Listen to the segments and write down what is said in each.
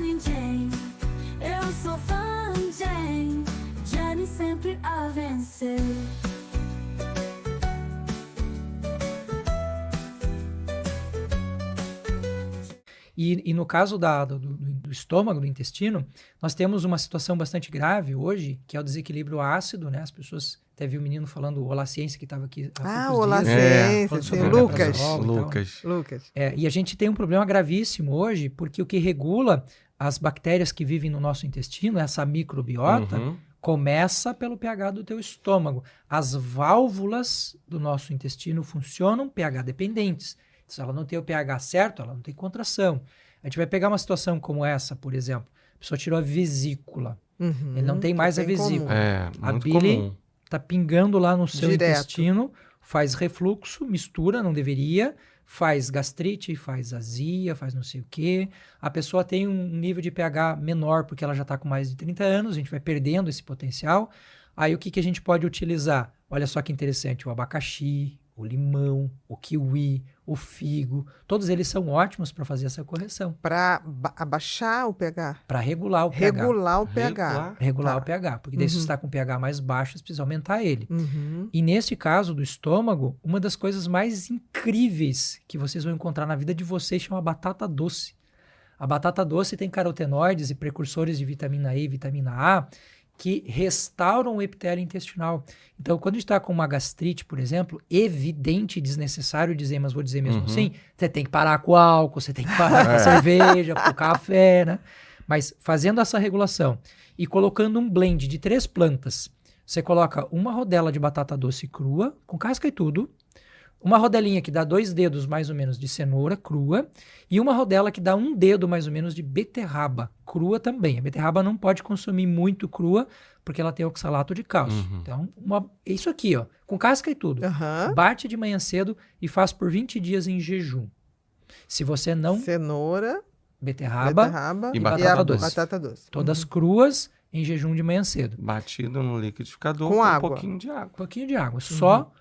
ninguém. Eu sou fã de Jane, Jane sempre a vencer. E no caso do estômago, do intestino, nós temos uma situação bastante grave hoje, que é o desequilíbrio ácido, né? As pessoas, até vi o menino falando, o Olá Ciência, que estava aqui há poucos Olá dias, Ciência, falando sim, sobre o Lucas. omeprazol e tal, né? Lucas. E a gente tem um problema gravíssimo hoje, porque o que regula as bactérias que vivem no nosso intestino, essa microbiota, começa pelo pH do teu estômago. As válvulas do nosso intestino funcionam pH dependentes. Se ela não tem o pH certo, ela não tem contração. A gente vai pegar uma situação como essa, por exemplo. A pessoa tirou a vesícula. Ele não tem mais a vesícula. A bile está pingando lá no seu intestino, faz refluxo, mistura, não deveria, faz gastrite, faz azia, faz não sei o quê. A pessoa tem um nível de pH menor porque ela já está com mais de 30 anos, a gente vai perdendo esse potencial. Aí o que a gente pode utilizar? Olha só que interessante, o abacaxi, o limão, o kiwi, o figo, todos eles são ótimos para fazer essa correção. Para abaixar o pH? Para regular o pH. Regular o pH, porque daí se você está com pH mais baixo, você precisa aumentar ele. Uhum. E nesse caso do estômago, uma das coisas mais incríveis que vocês vão encontrar na vida de vocês chama batata doce. A batata doce tem carotenoides e precursores de vitamina E e vitamina A, que restauram o epitélio intestinal. Então, quando a gente está com uma gastrite, por exemplo, evidente e desnecessário dizer, mas vou dizer mesmo assim, você tem que parar com o álcool, você tem que parar com a cerveja, com o café, né? Mas fazendo essa regulação e colocando um blend de 3 plantas, você coloca uma rodela de batata doce crua, com casca e tudo, uma rodelinha que dá 2 dedos mais ou menos de cenoura crua e uma rodela que dá 1 dedo mais ou menos de beterraba crua também. A beterraba não pode consumir muito crua porque ela tem oxalato de cálcio. Então, isso aqui, ó, com casca e tudo. Bate de manhã cedo e faz por 20 dias em jejum. Se você não... Cenoura, beterraba e batata doce. Todas cruas em jejum de manhã cedo. Batido no liquidificador com água. Um pouquinho de água. Um pouquinho de água. Só...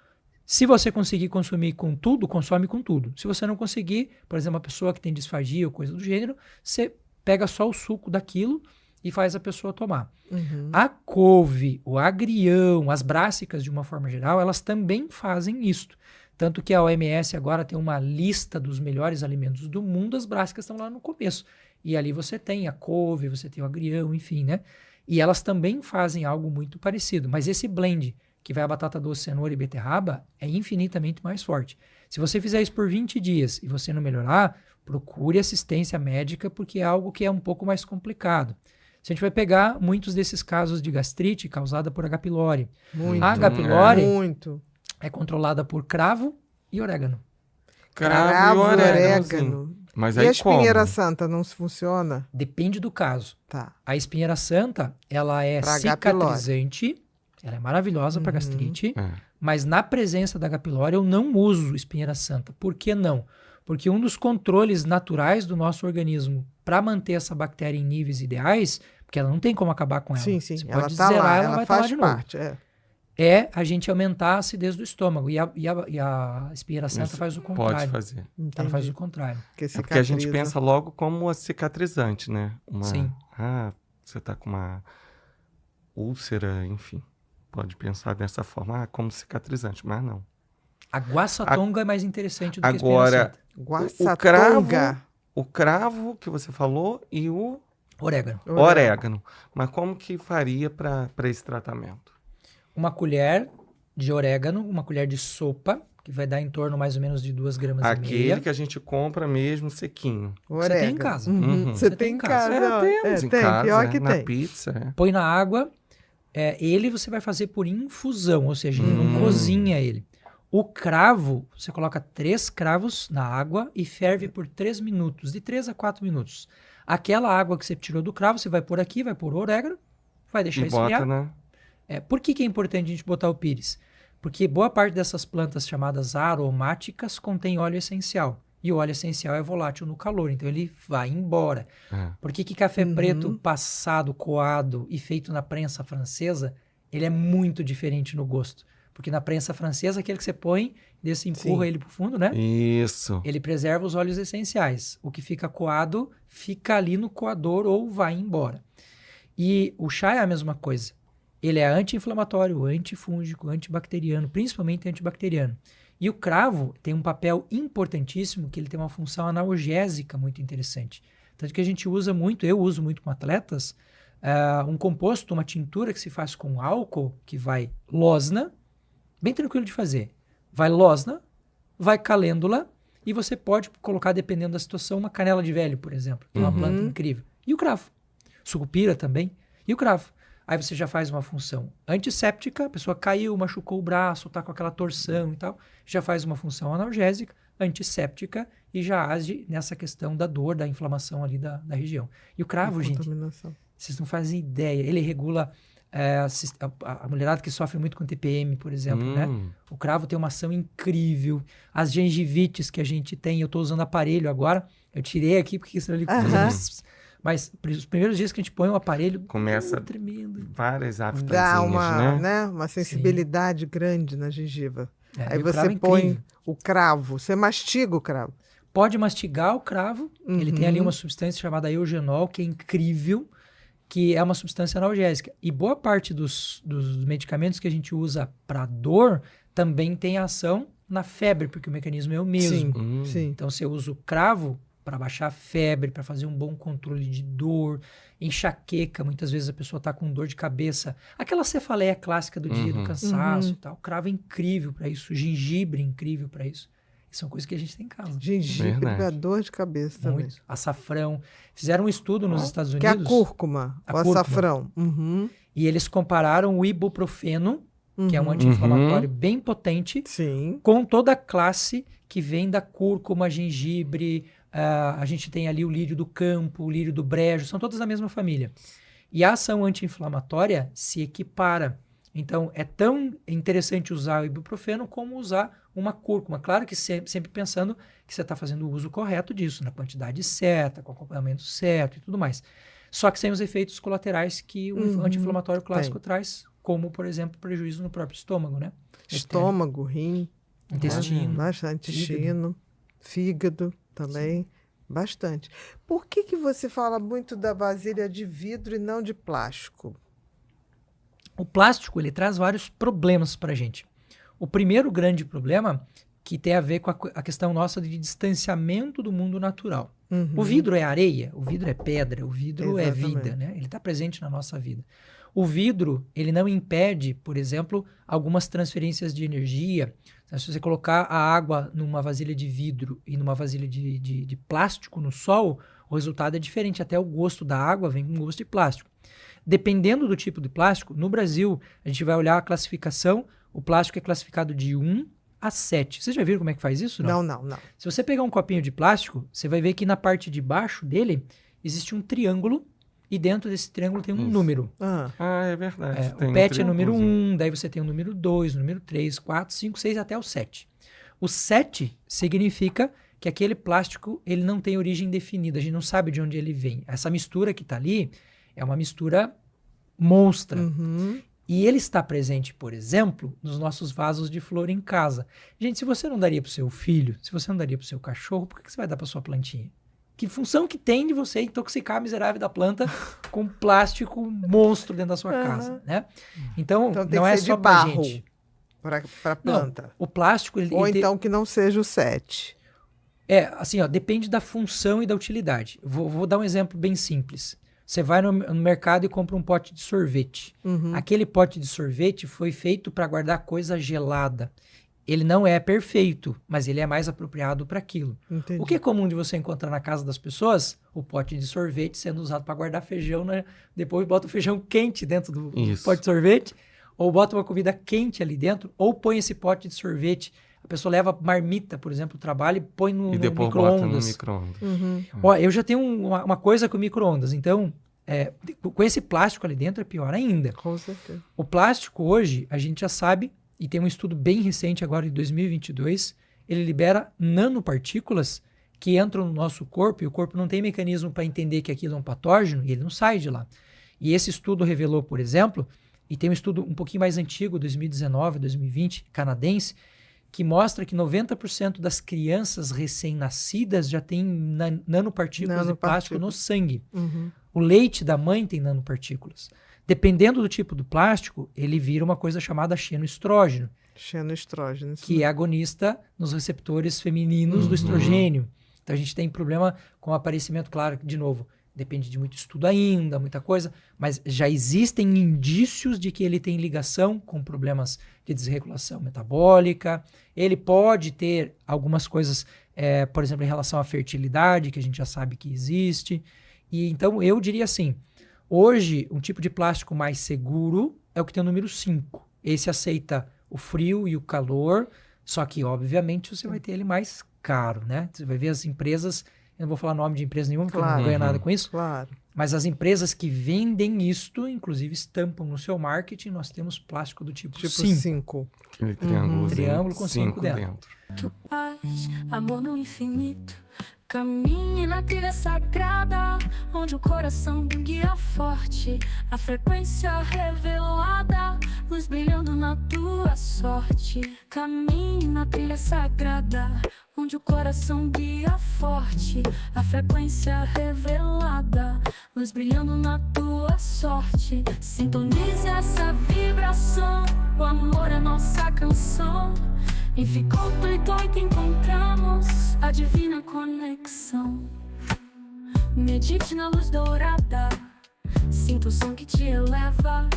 Se você conseguir consumir com tudo, consome com tudo. Se você não conseguir, por exemplo, uma pessoa que tem disfagia ou coisa do gênero, você pega só o suco daquilo e faz a pessoa tomar. A couve, o agrião, as brássicas de uma forma geral, elas também fazem isso. Tanto que a OMS agora tem uma lista dos melhores alimentos do mundo, as brássicas estão lá no começo. E ali você tem a couve, você tem o agrião, enfim, né? E elas também fazem algo muito parecido. Mas esse blend que vai a batata doce, cenoura e beterraba, é infinitamente mais forte. Se você fizer isso por 20 dias e você não melhorar, procure assistência médica, porque é algo que é um pouco mais complicado. Se a gente vai pegar muitos desses casos de gastrite causada por H. pylori. A H. pylori é controlada por cravo e orégano. Cravo e orégano. Mas e aí a espinheira santa não funciona? Depende do caso. Tá. A espinheira santa, ela é cicatrizante. Ela é maravilhosa para gastrite, mas na presença da H. pylori eu não uso espinheira santa. Por que não? Porque um dos controles naturais do nosso organismo para manter essa bactéria em níveis ideais, porque ela não tem como acabar com ela. Sim. Você ela pode tá zerar, lá, ela vai faz estar lá de parte, novo. É a gente aumentar a acidez do estômago. E a espinheira santa faz o contrário. Pode fazer. Ela faz o contrário. Porque a gente pensa logo como a cicatrizante, né? Sim. Você está com uma úlcera, enfim. Pode pensar dessa forma, como cicatrizante, mas não. A guaçatonga é mais interessante do que a espinheira santa. Guaçatonga. O cravo que você falou e o... Orégano. Mas como que faria para esse tratamento? Uma colher de orégano, uma colher de sopa, que vai dar em torno mais ou menos de 2 gramas e meia. Aquele que a gente compra mesmo sequinho. Você tem em casa. Você tem em casa. Temos em casa, pior que na tem. pizza. Põe na água. Ele você vai fazer por infusão, ou seja, não cozinha ele. O cravo, você coloca 3 cravos na água e ferve por 3 minutos, de 3 a 4 minutos. Aquela água que você tirou do cravo, você vai pôr aqui, vai pôr o orégano, vai deixar esfriar. Bota, né? Por que é importante a gente botar o pires? Porque boa parte dessas plantas chamadas aromáticas contém óleo essencial. E o óleo essencial é volátil no calor, então ele vai embora. Por que café preto passado, coado e feito na prensa francesa, ele é muito diferente no gosto? Porque na prensa francesa, aquele que você põe, desse empurra ele pro fundo, né? Isso. Ele preserva os óleos essenciais. O que fica coado, fica ali no coador ou vai embora. E o chá é a mesma coisa. Ele é anti-inflamatório, antifúngico, antibacteriano, principalmente antibacteriano. E o cravo tem um papel importantíssimo, que ele tem uma função analgésica muito interessante. Tanto que a gente usa muito, eu uso muito com atletas, um composto, uma tintura que se faz com álcool, que vai losna, bem tranquilo de fazer. Vai losna, vai calêndula, e você pode colocar, dependendo da situação, uma canela de velho, por exemplo, que é uma planta incrível. E o cravo. Sucupira também. E o cravo. Aí você já faz uma função antisséptica, a pessoa caiu, machucou o braço, tá com aquela torção e tal, já faz uma função analgésica, antisséptica, e já age nessa questão da dor, da inflamação ali da região. E o cravo, gente, vocês não fazem ideia, ele regula a mulherada que sofre muito com TPM, por exemplo, né? O cravo tem uma ação incrível. As gengivites que a gente tem, eu tô usando aparelho agora, eu tirei aqui porque senão ele mas os primeiros dias que a gente põe o aparelho, começa tremendo. Várias aftazinhas, dá uma, né? Uma sensibilidade grande na gengiva. Aí o você põe o cravo, você mastiga o cravo. Pode mastigar o cravo, ele tem ali uma substância chamada eugenol, que é incrível, que é uma substância analgésica. E boa parte dos medicamentos que a gente usa para dor também tem ação na febre, porque o mecanismo é o mesmo. Sim. Então você usa o cravo para baixar a febre, para fazer um bom controle de dor, enxaqueca, muitas vezes a pessoa está com dor de cabeça, aquela cefaleia clássica do dia, do cansaço e tal. O cravo é incrível para isso, o gengibre é incrível para isso. São coisas que a gente tem em casa. Gengibre é dor de cabeça também. Açafrão. Fizeram um estudo nos Estados Unidos. Que é a cúrcuma, o açafrão. E eles compararam o ibuprofeno, que é um anti-inflamatório bem potente, com toda a classe que vem da cúrcuma, gengibre. A gente tem ali o lírio do campo, o lírio do brejo, são todas da mesma família. E a ação anti-inflamatória se equipara. Então, é tão interessante usar o ibuprofeno como usar uma cúrcuma. Claro que sempre pensando que você está fazendo o uso correto disso, na quantidade certa, com o acompanhamento certo e tudo mais. Só que sem os efeitos colaterais que o anti-inflamatório clássico traz, como, por exemplo, prejuízo no próprio estômago, né? Estômago, rim, intestino, intestino, fígado também, bastante. Por que você fala muito da vasilha de vidro e não de plástico? O plástico, ele traz vários problemas para a gente. O primeiro grande problema que tem a ver com a questão nossa de distanciamento do mundo natural. O vidro é areia, o vidro é pedra, o vidro é vida, né? Ele está presente na nossa vida. O vidro, ele não impede, por exemplo, algumas transferências de energia. Se você colocar a água numa vasilha de vidro e numa vasilha de plástico no sol, o resultado é diferente. Até o gosto da água vem com gosto de plástico. Dependendo do tipo de plástico, no Brasil, a gente vai olhar a classificação, o plástico é classificado de 1 a 7. Vocês já viram como é que faz isso? Não. Se você pegar um copinho de plástico, você vai ver que na parte de baixo dele existe um triângulo e dentro desse triângulo tem um número. É verdade. O PET é número 1, daí você tem o número 2, o número 3, 4, 5, 6 até o 7. O 7 significa que aquele plástico ele não tem origem definida, a gente não sabe de onde ele vem. Essa mistura que está ali é uma mistura monstra. E ele está presente, por exemplo, nos nossos vasos de flor em casa. Gente, se você não daria para o seu filho, se você não daria para o seu cachorro, por que você vai dar para sua plantinha? Que função que tem de você intoxicar a miserável da planta com plástico monstro dentro da sua casa, né? Então não é só para gente. Para planta. Não, o plástico... Ou então que não seja o 7. Assim, depende da função e da utilidade. Vou dar um exemplo bem simples. Você vai no mercado e compra um pote de sorvete. Aquele pote de sorvete foi feito para guardar coisa gelada. Ele não é perfeito, mas ele é mais apropriado para aquilo. Entendi. O que é comum de você encontrar na casa das pessoas? O pote de sorvete sendo usado para guardar feijão, né? Depois bota o feijão quente dentro do pote de sorvete, ou bota uma comida quente ali dentro, ou põe esse pote de sorvete. A pessoa leva marmita, por exemplo, do trabalho e põe no micro-ondas. Ó, eu já tenho uma coisa com micro-ondas, então com esse plástico ali dentro é pior ainda. Com certeza. O plástico hoje, a gente já sabe, e tem um estudo bem recente agora de 2022, ele libera nanopartículas que entram no nosso corpo e o corpo não tem mecanismo para entender que aquilo é um patógeno e ele não sai de lá. E esse estudo revelou, por exemplo, e tem um estudo um pouquinho mais antigo, 2019, 2020, canadense, que mostra que 90% das crianças recém-nascidas já tem nanopartículas de plástico no sangue. Uhum. O leite da mãe tem nanopartículas. Dependendo do tipo do plástico, ele vira uma coisa chamada xenoestrógeno, Xenoestrógeno. isso que é agonista nos receptores femininos do estrogênio. Então a gente tem problema com o aparecimento, claro, de novo, depende de muito estudo ainda, muita coisa, mas já existem indícios de que ele tem ligação com problemas de desregulação metabólica. Ele pode ter algumas coisas, por exemplo, em relação à fertilidade, que a gente já sabe que existe. E então eu diria assim, hoje um tipo de plástico mais seguro é o que tem o número 5. Esse aceita o frio e o calor, só que obviamente você vai ter ele mais caro, né? Você vai ver as empresas, eu não vou falar nome de empresa nenhuma, porque eu não ganho nada com isso, Claro. mas as empresas que vendem isto, inclusive estampam no seu marketing, nós temos plástico do tipo 5. 5. Aquele triângulo. Triângulo com 5 dentro. Paz, amor no infinito. Caminhe na trilha sagrada, onde o coração guia forte, a frequência revelada, luz brilhando na tua sorte. Caminhe na trilha sagrada, onde o coração guia forte, a frequência revelada, luz brilhando na tua sorte. Sintonize essa vibração, o amor é nossa canção. E ficou doido encontramos a divina conexão. Medite na luz dourada, sinta o som que te eleva.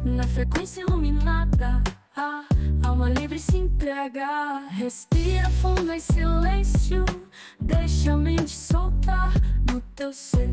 Na frequência iluminada, a alma livre se entrega. Respira fundo em silêncio, deixa a mente soltar no teu ser.